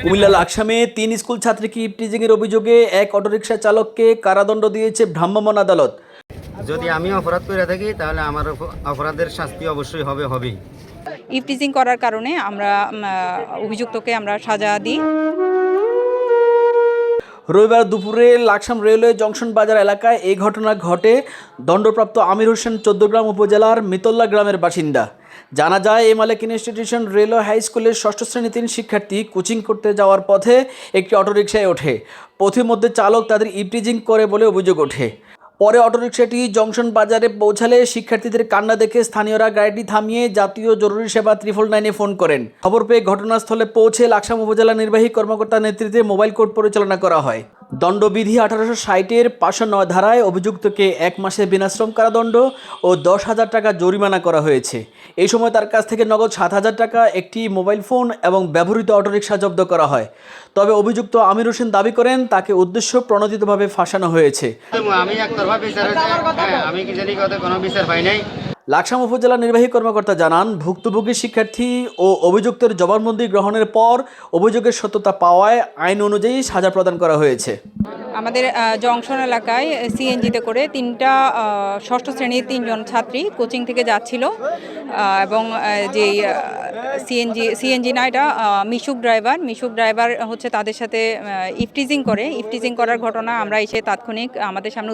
Comilla লাকসামে 3 school ছাত্রীকে eve teasing এর অভিযোগে এক অটোরিকশা চালককে কারাদণ্ড দিয়েছে ভ্রাম্যমাণ আদালত। যদি আমি অপরাধ করে থাকি তাহলে আমার অপরাধের শাস্তি অবশ্যই হবেই। ইভটিজিং করার কারণে আমরা অভিযুক্তকে আমরা সাজা দিই। রবিবার দুপুরে লাকসাম রেলওয়ে জংশন বাজার এলাকায় এই ঘটনা ঘটে। দণ্ডপ্রাপ্ত আমির হোসেন 14 উপজেলার মিতল্লা গ্রামের বাসিন্দা। জানা যায়, মালিক ইনস্টিটিউশন রেলওয়ে হাই স্কুলের 6ষ্ঠ শ্রেণীর 3 শিক্ষার্থী কোচিং করতে যাওয়ার পথে একটি অটোরিকশায় ওঠে। পথিমধ্যে চালক তাদের ইভটিজিং করে বলে অভিযোগ ওঠে। পরে অটোরিকশাটি জংশন বাজারে পৌঁছালে শিক্ষার্থীদের কান্না দেখে স্থানীয়রা গাড়িটি থামিয়ে জাতীয় জরুরি সেবা 999-এ ফোন করেন। খবর পেয়ে ঘটনাস্থলে পৌঁছে লাকসাম উপজেলা নির্বাহী কর্মকর্তার নেতৃত্বে মোবাইল কোর্ট পরিচালনা করা হয়। দণ্ডবিধি 1860-এর 509 ধারায় অভিযুক্তকে 1 মাসের বিনাশ্রম কারাদণ্ড ও 10,000 টাকা জরিমানা করা হয়েছে। এই সময় তার কাছ থেকে নগদ 7,000 টাকা, একটি মোবাইল ফোন এবং ব্যবহৃত অটোরিকশা জব্দ করা হয়। তবে অভিযুক্ত আমির হোসেন দাবি করেন তাকে উদ্দেশ্য প্রণোদিতভাবে ফাঁসানো হয়েছে। আমি কি জানি কোনো বিচার পাই নাই। লাকসাম উপজেলা নির্বাহী কর্মকর্তা জানান, ভুক্তভোগী শিক্ষার্থী ও অভিযুক্তের জবানবন্দি গ্রহণের পর অভিযোগের সত্যতা পাওয়ায় আইন অনুযায়ী সাজা প্রদান করা হয়েছে। আমাদের জংশন এলাকায় সিএনজিতে করে 3টা 6ষ্ঠ শ্রেণীর 3 জন ছাত্রী কোচিং থেকে যাচ্ছিল এবং যেই সিএনজি না, এটা মিশুক ড্রাইভার হচ্ছে তাদের সাথে ইভটিজিং করার ঘটনা আমরা এসে তাৎক্ষণিক আমাদের সামনে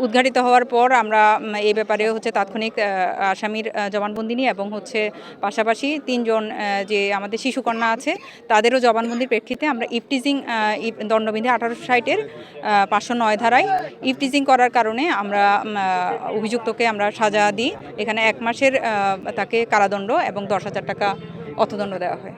উদ্ঘাটিত হওয়ার পর আমরা এই ব্যাপারে হচ্ছে তাৎক্ষণিক আসামির জবানবন্দি নিই এবং হচ্ছে পাশাপাশি 3 জন যে আমাদের শিশুকন্যা আছে তাদেরও জবানবন্দির প্রেক্ষিতে আমরা ইভটিজিং দণ্ডবিধি 1860-এর 509 ধারায় ইভটিজিং করার কারণে আমরা অভিযুক্তকে আমরা সাজা দিই। এখানে 1 মাসের তাকে কারাদণ্ড এবং 10,000 টাকা অর্থদণ্ড দেওয়া হয়।